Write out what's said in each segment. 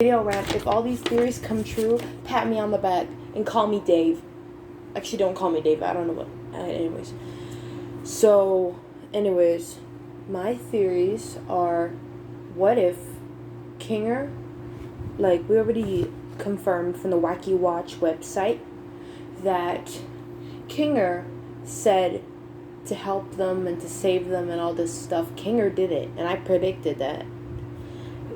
Video rant. If all these theories come true, pat me on the back and call me Dave. Actually, don't call me Dave. I don't know what. Anyways. So, my theories are, what if Kinger, like we already confirmed from the Wacky Watch website, that Kinger said to help them and to save them and all this stuff. Kinger did it, and I predicted that.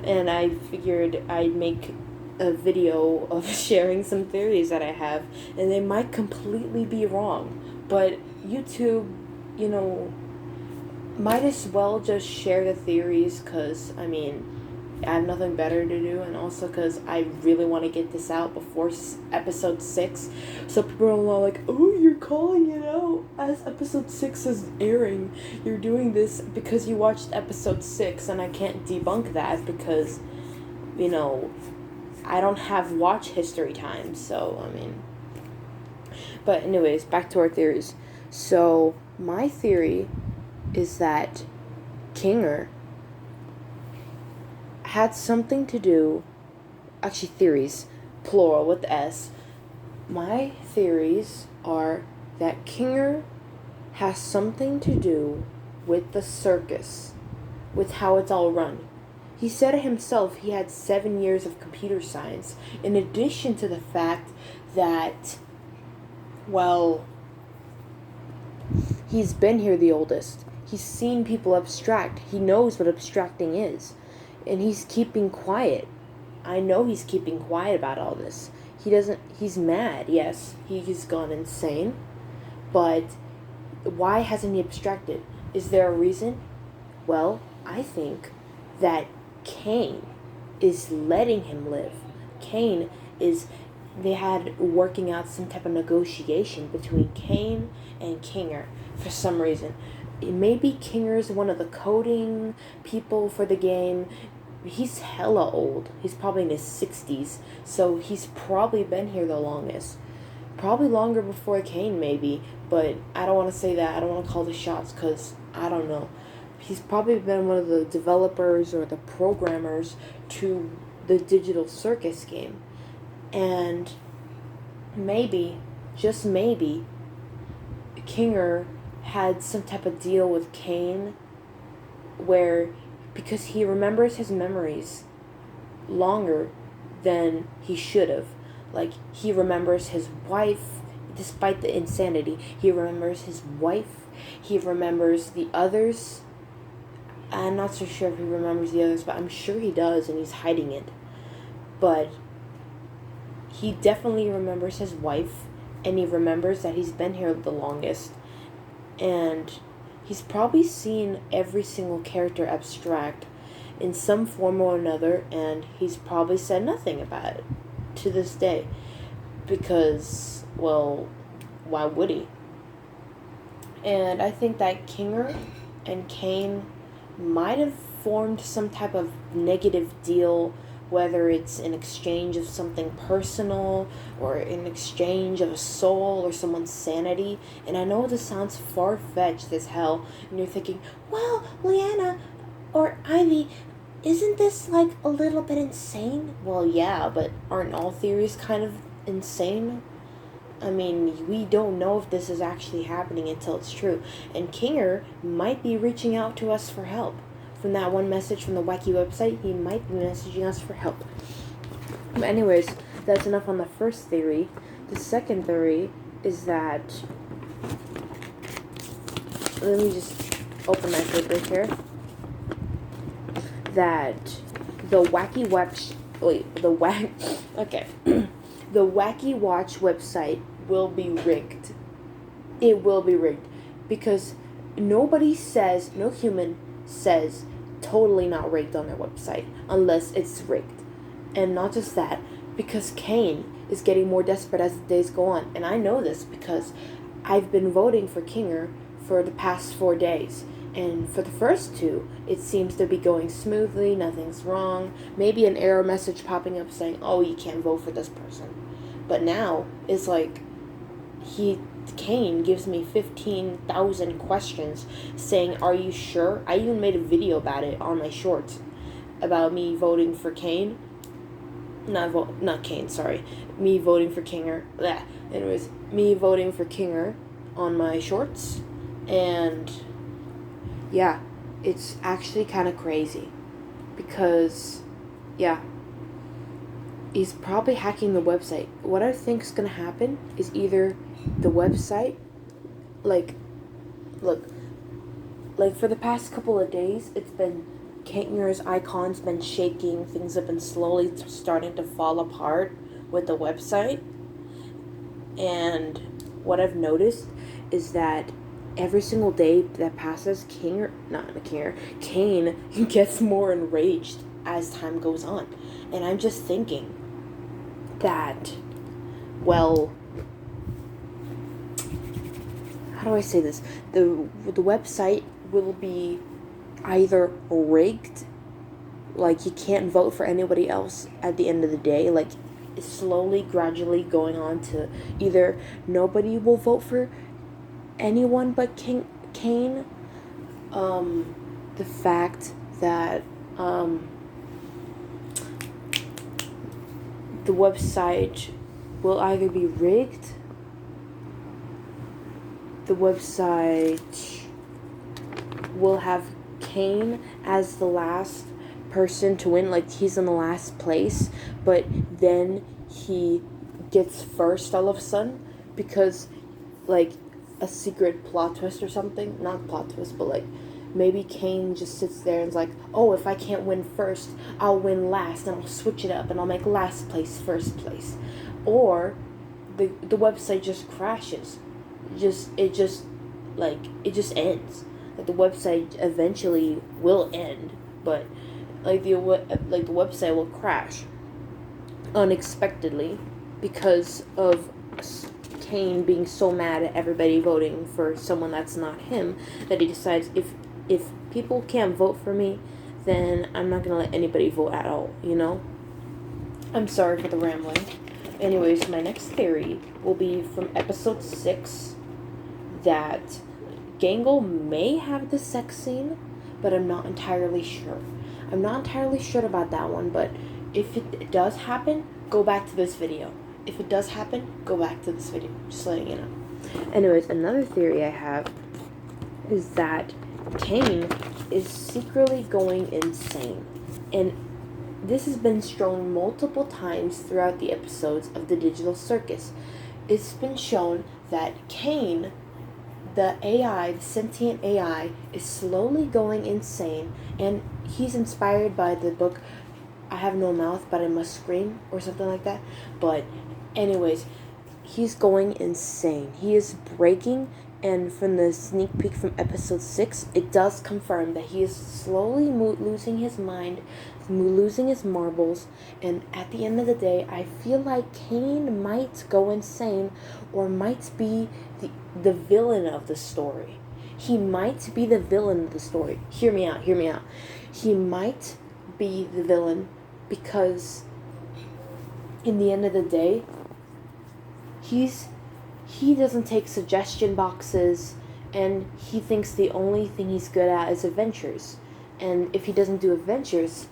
And I figured I'd make a video of sharing some theories that I have, and they might completely be wrong. But YouTube, might as well just share the theories, because, I have nothing better to do, and also because I really want to get this out before episode 6. So people are like, oh, you're calling it out as episode 6 is airing. You're doing this because you watched episode 6, and I can't debunk that because, I don't have watch history time, so, But anyways, back to our theories. So, my theory is that Kinger had something to do, actually theories, plural with S. My theories are that Kinger has something to do with the circus, with how it's all run. He said it himself, he had 7 years of computer science, in addition to the fact that, he's been here the oldest. He's seen people abstract. He knows what abstracting is. And he's keeping quiet. I know he's keeping quiet about all this. He's mad, yes. He's gone insane. But why hasn't he abstracted? Is there a reason? Well, I think that Kane is letting him live. They had working out some type of negotiation between Kane and Kinger for some reason. Maybe Kinger is one of the coding people for the game. He's hella old. He's probably in his 60s. So he's probably been here the longest. Probably longer before Kane, maybe. But I don't want to say that. I don't want to call the shots because I don't know. He's probably been one of the developers or the programmers to the Digital Circus game. And maybe, just maybe, Kinger had some type of deal with Kane where, because he remembers his memories longer than he should have. Like, he remembers his wife, despite the insanity. He remembers his wife. He remembers the others. I'm not so sure if he remembers the others, but I'm sure he does, and he's hiding it. But he definitely remembers his wife, and he remembers that he's been here the longest. And he's probably seen every single character abstract in some form or another, and he's probably said nothing about it to this day. Because, why would he? And I think that Kinger and Kane might have formed some type of negative deal, whether it's in exchange of something personal or in exchange of a soul or someone's sanity. And I know this sounds far-fetched as hell, and you're thinking, well, Leanna or Ivy, isn't this like a little bit insane? Well, yeah, but aren't all theories kind of insane? We don't know if this is actually happening until it's true. And Kinger might be reaching out to us for help. From that one message from the Wacky website, he might be messaging us for help. But anyways, that's enough on the first theory. The second theory is that, let me just open my paper here, that the Wacky Watch, the Wacky Watch website will be rigged. It will be rigged. Because nobody says, no human says totally not rigged on their website unless it's rigged. And not just that, because Kane is getting more desperate as the days go on. And I know this because I've been voting for Kinger for the past 4 days. And for the first 2, it seems to be going smoothly, nothing's wrong. Maybe an error message popping up saying, oh, you can't vote for this person. But now, it's like, Kane gives me 15,000 questions saying, are you sure? I even made a video about it on my shorts about me voting for Kane. not Kane, sorry. Me voting for Kinger. Bleh. Anyways, me voting for Kinger on my shorts. And yeah, it's actually kind of crazy. Because, yeah, he's probably hacking the website. What I think is going to happen is either the website, like, look, like for the past couple of days, it's been Kanger's icon's been shaking, things have been slowly starting to fall apart with the website. And what I've noticed is that every single day that passes, Kane gets more enraged as time goes on. And I'm just thinking that, well, how do I say this? The website will be either rigged, like you can't vote for anybody else at the end of the day, like it's slowly, gradually going on to either nobody will vote for anyone but Kane. The fact that the website will either be rigged, the website will have Kane as the last person to win, like he's in the last place, but then he gets first all of a sudden because like a secret plot twist or something, not plot twist, but like maybe Kane just sits there and is like, oh, if I can't win first, I'll win last, and I'll switch it up and I'll make last place first place. Or the website just crashes. It just ends. Like the website eventually will end, but like the website will crash unexpectedly because of Kane being so mad at everybody voting for someone that's not him that he decides if people can't vote for me, then I'm not gonna let anybody vote at all, you know? I'm sorry for the rambling. Anyways, my next theory will be from episode 6 that Gangle may have the sex scene, but I'm not entirely sure. I'm not entirely sure about that one, but if it does happen, go back to this video. If it does happen, go back to this video. Just letting you know. Anyways, another theory I have is that Kane is secretly going insane. And this has been shown multiple times throughout the episodes of the Digital Circus. It's been shown that Kane, the AI, the sentient AI, is slowly going insane, and he's inspired by the book I Have No Mouth But I Must Scream, or something like that. But anyways, he's going insane. He is breaking, and from the sneak peek from episode 6, it does confirm that he is slowly losing his mind, losing his marbles, and at the end of the day, I feel like Kane might go insane, or might be the villain of the story. He might be the villain of the story. Hear me out. He might be the villain because in the end of the day, he doesn't take suggestion boxes, and he thinks the only thing he's good at is adventures. And if he doesn't do adventures,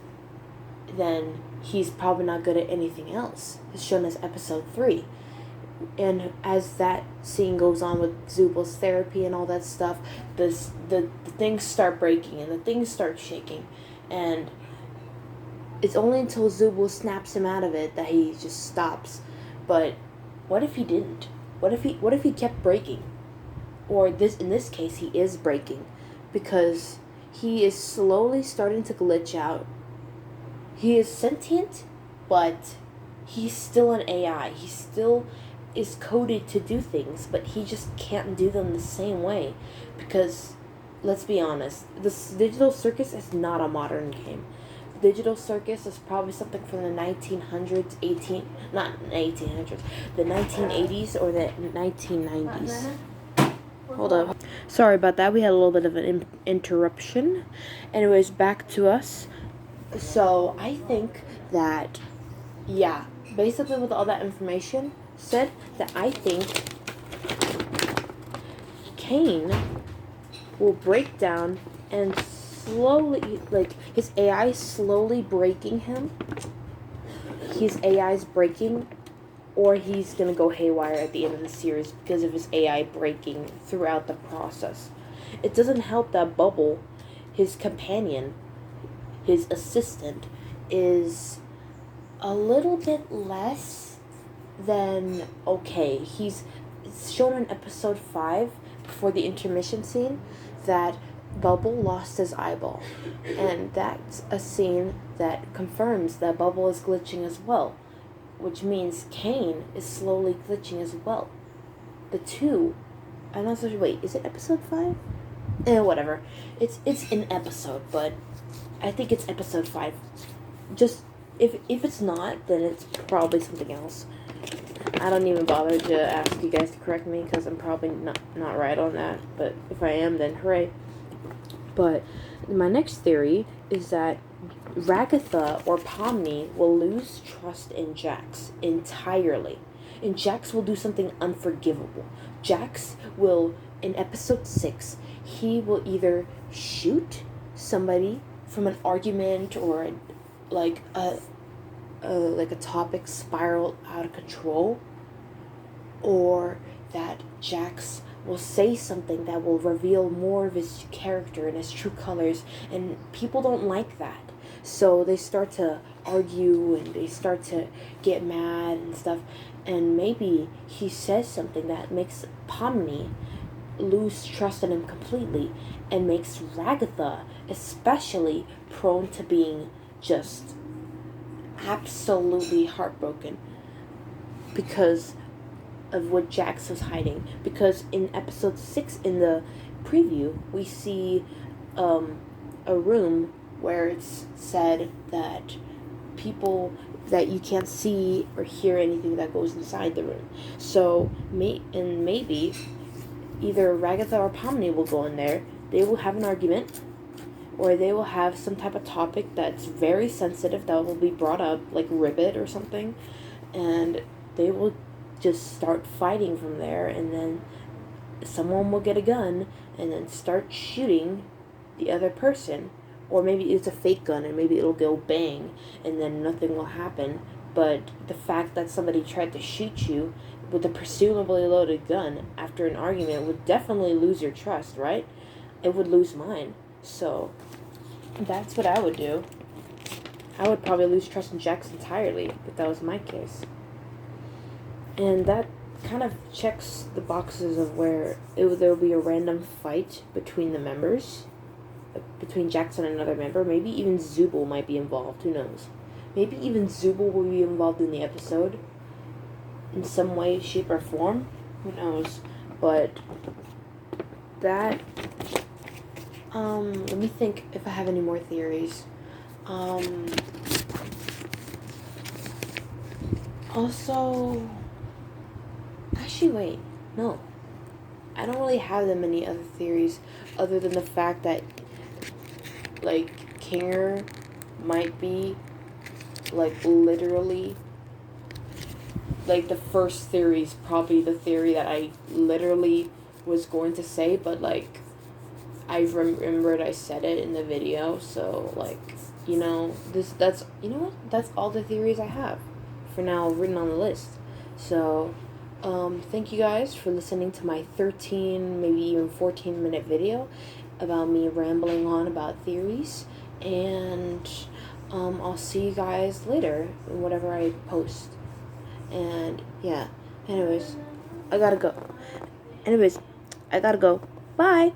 then he's probably not good at anything else. It's shown as episode 3. And as that scene goes on with Zubal's therapy and all that stuff, the things start breaking and the things start shaking. And it's only until Zubal snaps him out of it that he just stops. But what if he didn't? What if he kept breaking? Or in this case, he is breaking because he is slowly starting to glitch out. He is sentient, but he's still an AI. He still is coded to do things, but he just can't do them the same way because, let's be honest, this Digital Circus is not a modern game. Digital Circus is probably something from the 1900s, the 1980s or the 1990s. Hold up. Sorry about that. We had a little bit of an interruption. Anyways, back to us. So, I think that, yeah, basically with all that information said, that I think Kane will break down and slowly, like, his AI slowly breaking him. his AI's breaking, or he's gonna go haywire at the end of the series because of his AI breaking throughout the process. It doesn't help that Bubble, his companion, his assistant, is a little bit less than okay. It's shown in episode 5 before the intermission scene that Bubble lost his eyeball, and that's a scene that confirms that Bubble is glitching as well, which means Kane is slowly glitching as well. The two, I'm not so sure. Wait, is it episode 5? Whatever. It's an episode, but I think it's episode 5. Just if it's not, then it's probably something else. I don't even bother to ask you guys to correct me because I'm probably not right on that. But if I am, then hooray. But my next theory is that Ragatha or Pomni will lose trust in Jax entirely. And Jax will do something unforgivable. Jax will, in episode 6, he will either shoot somebody from an argument or like a topic spiral out of control, or that Jax will say something that will reveal more of his character and his true colors, and people don't like that. So they start to argue and they start to get mad and stuff, and maybe he says something that makes Pomni lose trust in him completely and makes Ragatha especially prone to being just absolutely heartbroken because of what Jax was hiding. Because in episode 6 in the preview, we see a room where it's said that that you can't see or hear anything that goes inside the room. So maybe either Ragatha or Pomni will go in there. They will have an argument, or they will have some type of topic that's very sensitive that will be brought up, like Ribbit or something, and they will just start fighting from there, and then someone will get a gun and then start shooting the other person. Or maybe it's a fake gun and maybe it'll go bang and then nothing will happen. But the fact that somebody tried to shoot you with a presumably loaded gun after an argument would definitely lose your trust, right? It would lose mine. So that's what I would do. I would probably lose trust in Jax entirely if that was my case. And that kind of checks the boxes of where there will be a random fight between the members, between Jax and another member. Maybe even Zubul might be involved. Who knows? Maybe even Zubul will be involved in the episode in some way, shape, or form. Who knows? But that, let me think if I have any more theories. Also, actually, wait, no. I don't really have that many other theories other than the fact that, like, Kinger might be, like, literally, like, the first theory is probably the theory that I literally was going to say, but, like, I remembered I said it in the video, so, like, you know, that's all the theories I have for now written on the list. So, thank you guys for listening to my 13, maybe even 14-minute video about me rambling on about theories, and I'll see you guys later in whatever I post. And yeah, anyways, I gotta go. Bye.